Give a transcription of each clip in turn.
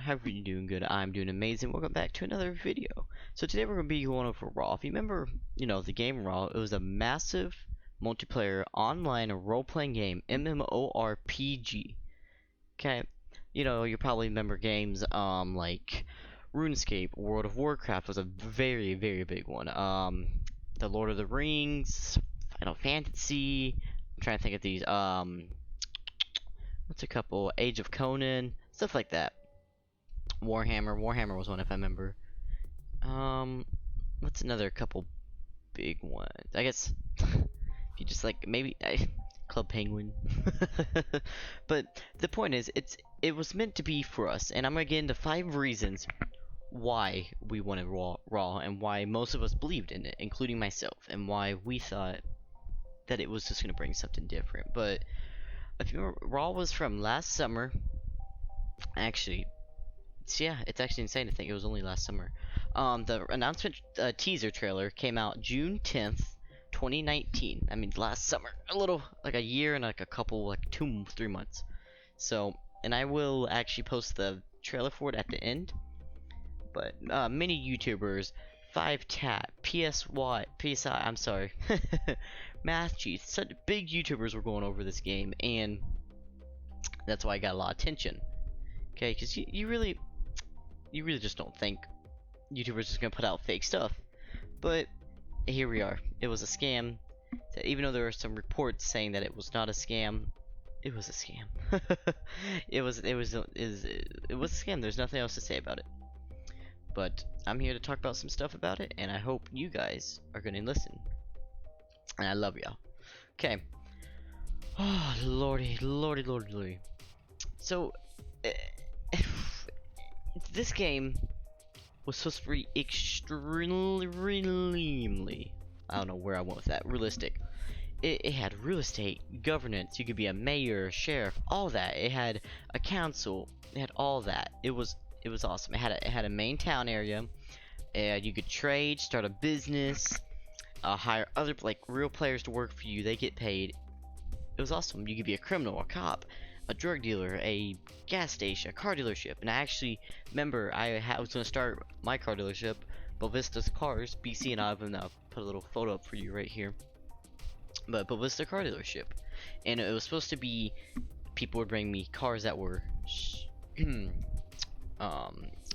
hope you're doing good. I'm doing amazing. Welcome back to another video. So today we're going to be going over Raw. If you remember, the game Raw, it was a massive multiplayer online role-playing game, MMORPG. Okay, you probably remember games like RuneScape, World of Warcraft was a very, very big one. The Lord of the Rings, Final Fantasy. I'm trying to think of these. What's a couple? Age of Conan, stuff like that. Warhammer was one if I remember. What's another couple big ones? I guess if you just like maybe Club Penguin. But the point is, it was meant to be for us, and I'm gonna get into 5 reasons why we wanted Raw, and why most of us believed in it, including myself, and why we thought that it was just gonna bring something different. But if you remember, Raw was from last summer. Actually, it's actually insane to think it was only last summer. The announcement teaser trailer came out June 10th, 2019. I mean, last summer. A little, like a year and like a couple, like 2-3 months. So, and I will actually post the trailer for it at the end. But many YouTubers, 5Tat, PSI, I'm sorry, Math Cheats, such big YouTubers were going over this game, and that's why I got a lot of attention. Okay, because you really just don't think YouTubers just gonna put out fake stuff. But here we are. It was a scam. Even though there were some reports saying that it was not a scam, it was a scam. it was a scam. There's nothing else to say about it. But I'm here to talk about some stuff about it, and I hope you guys are gonna listen. And I love y'all. Okay. Oh, lordy. So, this game was supposed to be extremely, I don't know where I went with that, realistic. It had real estate, governance, you could be a mayor, sheriff, all that. It had a council, it had all that. It was awesome. It had a main town area, and you could trade, start a business, hire other like real players to work for you. They get paid. It was awesome. You could be a criminal, a cop, a drug dealer, a gas station, a car dealership. And I actually remember I was going to start my car dealership, Bovista's Cars, BC, and I'll put a little photo up for you right here. But Bovista Car Dealership, and it was supposed to be people would bring me cars that were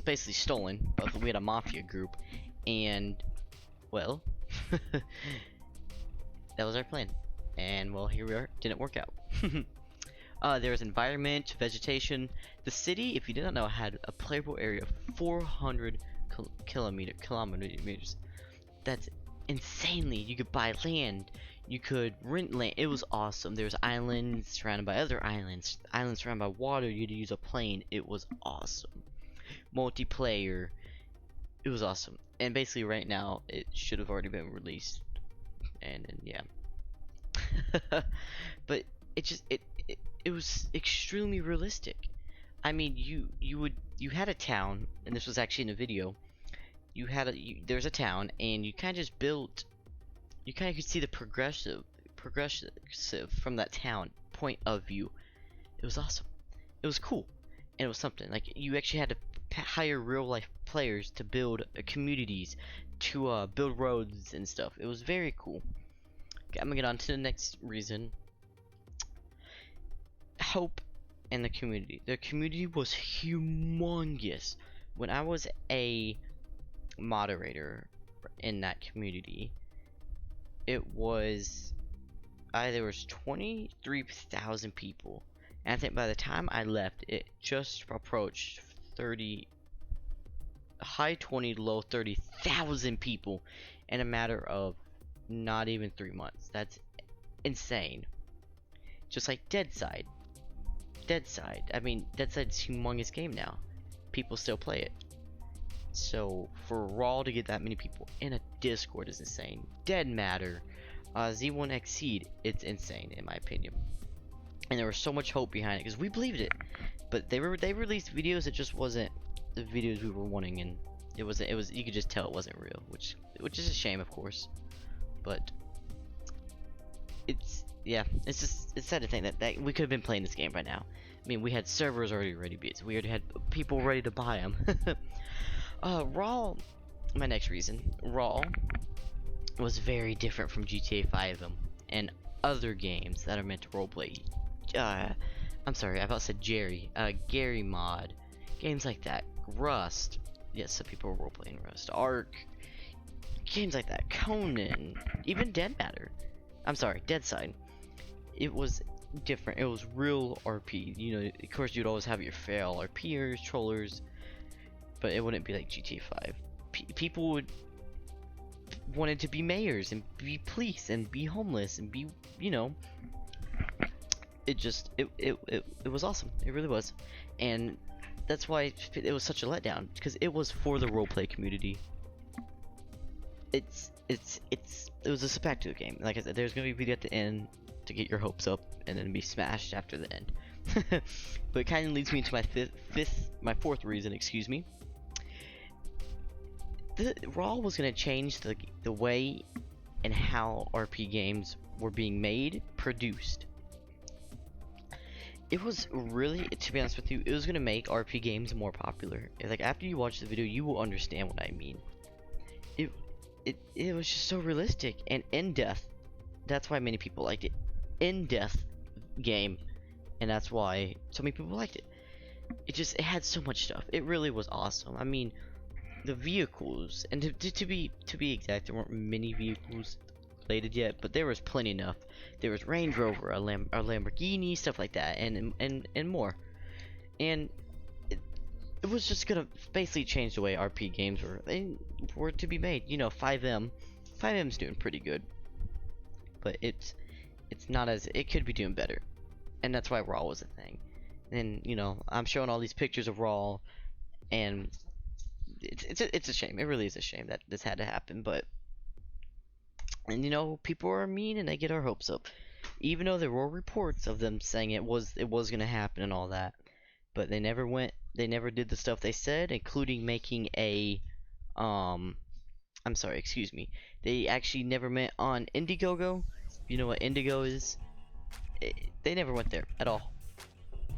basically stolen. But we had a mafia group, and well, that was our plan. And well, here we are. Didn't work out. There was environment, vegetation. The city, if you did not know, had a playable area of 400 kilometers. That's insanely. You could buy land. You could rent land. It was awesome. There was islands surrounded by other islands. Islands surrounded by water. You had to use a plane. It was awesome. Multiplayer. It was awesome. And basically, right now, it should have already been released. And yeah. But it was extremely realistic. I mean, you had a town, and this was actually in a video. There's a town, and you kind of just built. You kind of could see the progressive from that town point of view. It was awesome. It was cool, and it was something. Like, you actually had to hire real life players to build communities, to build roads and stuff. It was very cool. Okay, I'm gonna get on to the next reason. Hope and the community. The community was humongous. When I was a moderator in that community, it was there was 23,000 people, and I think by the time I left, it just approached 30, high 20, low 30,000 people in a matter of not even 3 months. That's insane. Just like Deadside. I mean, Deadside's a humongous game now. People still play it. So for Raw to get that many people in a Discord is insane. Dead Matter, Z1 Exceed, it's insane in my opinion. And there was so much hope behind it because we believed it. But they released videos that just wasn't the videos we were wanting, and it was you could just tell it wasn't real, which is a shame, of course. But it's sad to think that we could have been playing this game right now. I mean, we had servers already ready to be. We already had people ready to buy them. Raw. My next reason, Raw was very different from GTA 5 and other games that are meant to roleplay. I'm sorry, I about said Jerry. Gary mod, games like that. Rust. Yes, some people are roleplaying Rust. Ark. Games like that. Conan. Even Dead Matter. I'm sorry, Dead Side. It was different. It was real RP. You know, of course, you'd always have your fail RPers, trollers, but it wouldn't be like GTA 5. People would wanted to be mayors and be police and be homeless and be, you know, it was awesome. It really was. And that's why it was such a letdown, because it was for the roleplay community. It was a spectacular game. Like I said, there's gonna be a video at the end to get your hopes up and then be smashed after the end. But it kind of leads me into my fourth reason, excuse me. Raw was gonna change the way and how RP games were being made, produced. It was really, to be honest with you, it was gonna make RP games more popular. Like, after you watch the video, you will understand what I mean. It was just so realistic and in-depth. That's why many people liked it. In-depth game, and that's why so many people liked it. It had so much stuff. It really was awesome. I mean, the vehicles, and to be exact, there weren't many vehicles related yet, but there was plenty enough. There was Range Rover, a Lamborghini, stuff like that, and more. And it was just gonna basically change the way RP games were to be made. You know, 5M's doing pretty good, but it's not as, it could be doing better, and that's why Raw was a thing. And you know, I'm showing all these pictures of Raw, and it's a shame. It really is a shame that this had to happen, but, and you know, people are mean and they get our hopes up, even though there were reports of them saying it was gonna happen and all that, but they never did the stuff they said, including making a I'm sorry, excuse me, they actually never went on Indiegogo. You know what Indigo is? They never went there at all.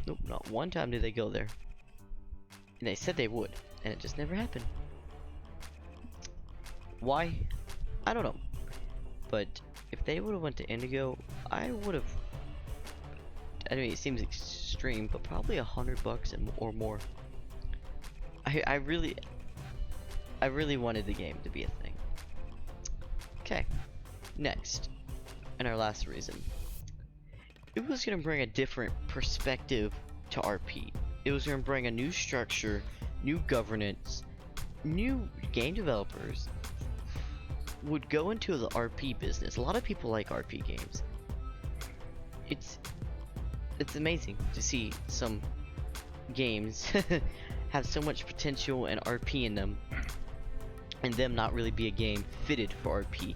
Nope, not one time did they go there. And they said they would, and it just never happened. Why? I don't know. But if they would have went to Indigo, I would have, I mean, it seems extreme, but probably $100 or more. I really wanted the game to be a thing. Okay, next, and our last reason. It was going to bring a different perspective to RP. It was going to bring a new structure, new governance, new game developers would go into the RP business. A lot of people like RP games. It's amazing to see some games have so much potential and RP in them, and them not really be a game fitted for RP.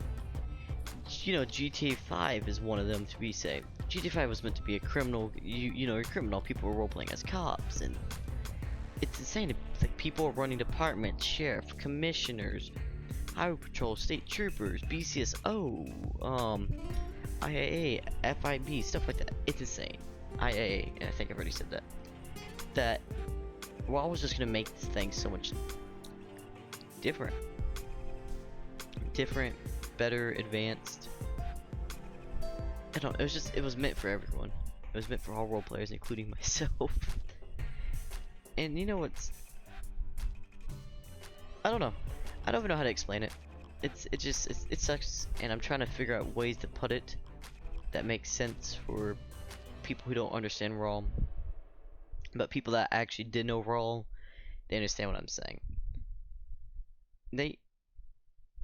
You know, GTA 5 is one of them, to be safe. GTA 5 was meant to be a criminal, you know, a criminal. People were role-playing as cops, and it's insane. It's like people running departments, sheriff, commissioners, highway patrol, state troopers, BCSO, IAA, FIB, stuff like that. It's insane. IAA, and I think I've already said that. That, well, I was just gonna make this thing so much different, better, advanced. I don't know, it was meant for everyone. It was meant for all role players, including myself. And you know what's, I don't know. I don't even know how to explain it. It sucks, and I'm trying to figure out ways to put it that makes sense for people who don't understand Raw. But people that actually did know Raw, they understand what I'm saying.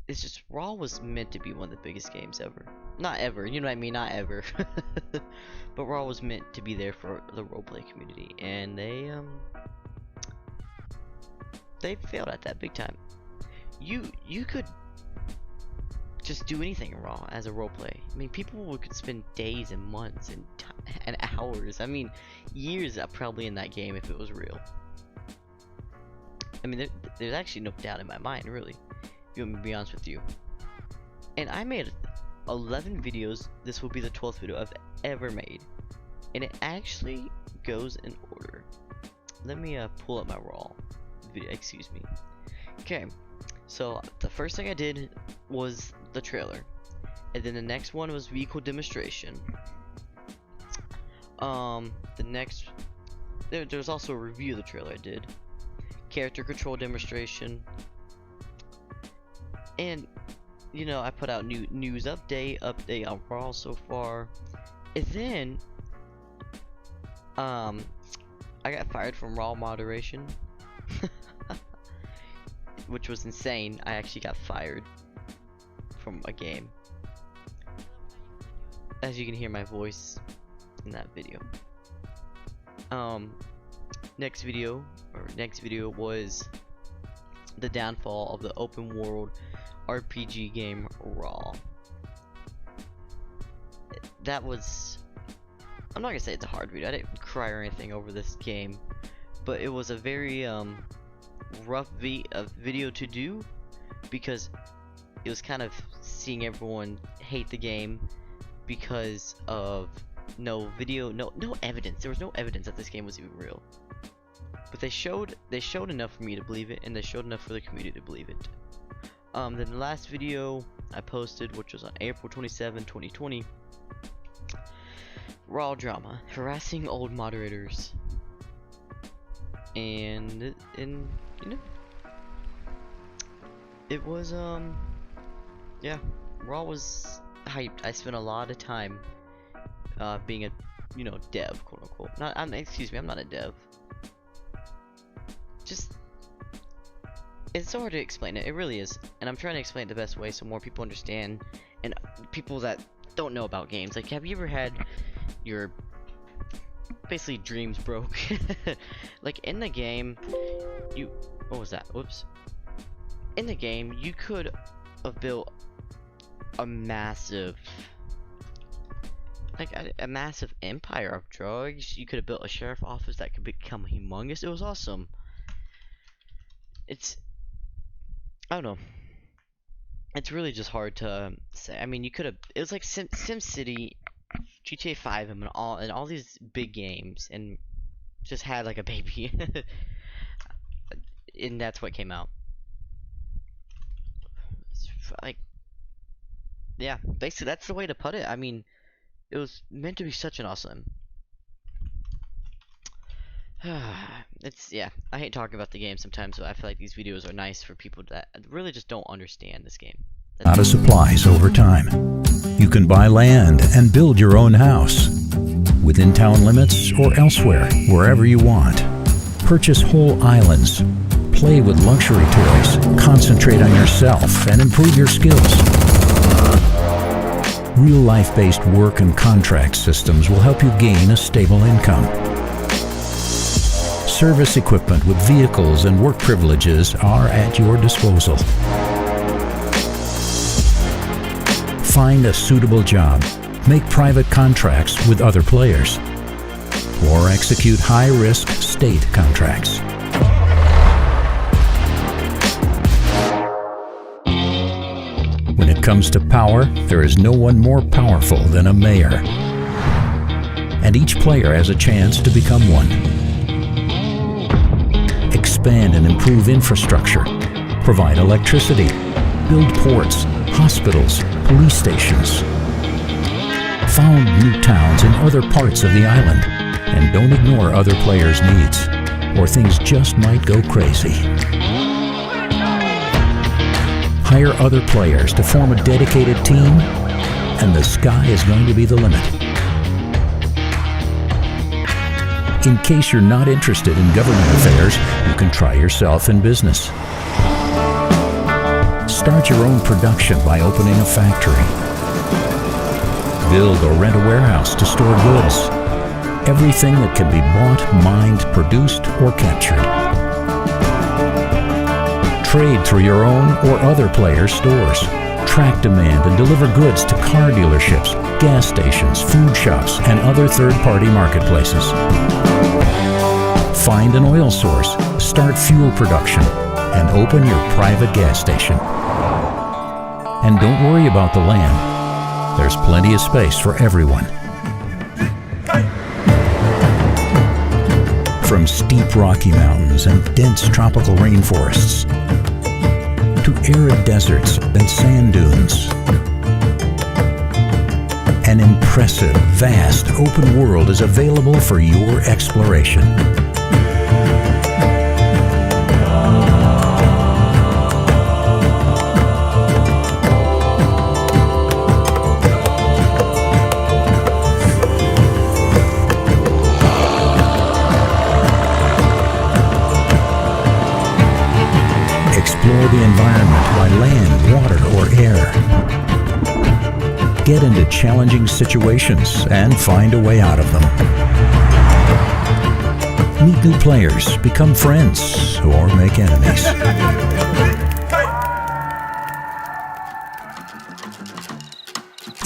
It's just, Raw was meant to be one of the biggest games ever. Not ever, you know what I mean, not ever. But Raw was meant to be there for the roleplay community, and they failed at that big time. You could just do anything in Raw as a roleplay. I mean, people could spend days and months and hours, I mean years probably in that game if it was real. I mean, there's actually no doubt in my mind, really, if you want me to be honest with you. And I made 11 videos. This will be the 12th video I've ever made. and it actually goes in order. Let me pull up my raw video. Excuse me. Okay, so the first thing I did was the trailer, and then the next one was vehicle demonstration. The next, there was also a review of the trailer I did, character control demonstration, and you know, I put out news update on Raw so far, and then I got fired from Raw moderation, which was insane. I actually got fired from a game, as you can hear my voice in that video. Next video was the downfall of the open world RPG game Raw. That was, I'm not gonna say it's a hard video. I didn't cry or anything over this game, but it was a very rough video to do, because it was kind of seeing everyone hate the game because of no evidence. There was no evidence that this game was even real, but they showed enough for me to believe it, and they showed enough for the community to believe it. Then the last video I posted, which was on April 27, 2020, Raw drama, harassing old moderators, and you know, it was yeah, Raw was hyped. I spent a lot of time being a, you know, dev, quote unquote. Excuse me, I'm not a dev. Just, it's so hard to explain it. It really is, and I'm trying to explain it the best way so more people understand, and people that don't know about games. Like, have you ever had your basically dreams broke? Like, in the game, what was that? Whoops. In the game, you could have built a massive, like a massive empire of drugs. You could have built a sheriff office that could become humongous. It was awesome. I don't know. It's really just hard to say. I mean, you could have. It was like SimCity, GTA 5, and all these big games, and just had like a baby, and that's what came out. It's like, yeah, basically that's the way to put it. I mean, it was meant to be such an awesome. Yeah, I hate talking about the game sometimes, so I feel like these videos are nice for people that really just don't understand this game. Out of supplies over time. You can buy land and build your own house, within town limits or elsewhere, wherever you want. Purchase whole islands, play with luxury toys, concentrate on yourself, and improve your skills. Real-life-based work and contract systems will help you gain a stable income. Service equipment with vehicles and work privileges are at your disposal. Find a suitable job, make private contracts with other players, or execute high-risk state contracts. When it comes to power, there is no one more powerful than a mayor. And each player has a chance to become one. Expand and improve infrastructure, provide electricity, build ports, hospitals, police stations. Found new towns in other parts of the island, and don't ignore other players' needs, or things just might go crazy. Hire other players to form a dedicated team, and the sky is going to be the limit. In case you're not interested in government affairs, you can try yourself in business. Start your own production by opening a factory. Build or rent a warehouse to store goods. Everything that can be bought, mined, produced, or captured. Trade through your own or other players' stores. Track demand and deliver goods to car dealerships, gas stations, food shops, and other third-party marketplaces. Find an oil source, start fuel production, and open your private gas station. And don't worry about the land. There's plenty of space for everyone. From steep Rocky Mountains and dense tropical rainforests to arid deserts and sand dunes, an impressive, vast, open world is available for your exploration. Explore the environment by land, water, or air. Get into challenging situations and find a way out of them. Meet new players, become friends, or make enemies.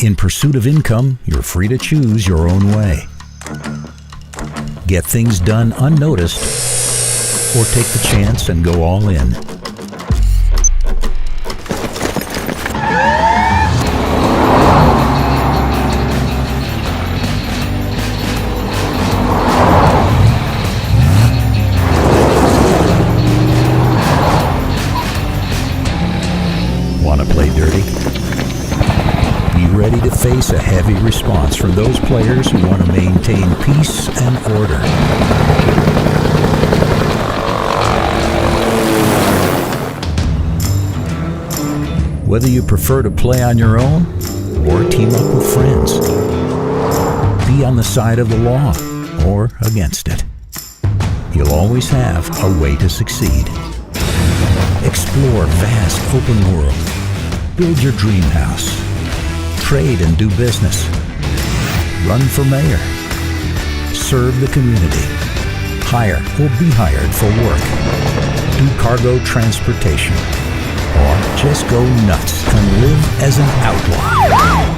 In pursuit of income, you're free to choose your own way. Get things done unnoticed, or take the chance and go all in. Want to play dirty? Be ready to face a heavy response from those players who want to maintain peace and order. Whether you prefer to play on your own or team up with friends, be on the side of the law or against it. You'll always have a way to succeed. Explore vast open world. Build your dream house. Trade and do business. Run for mayor. Serve the community. Hire or be hired for work. Do cargo transportation. Or just go nuts and live as an outlaw.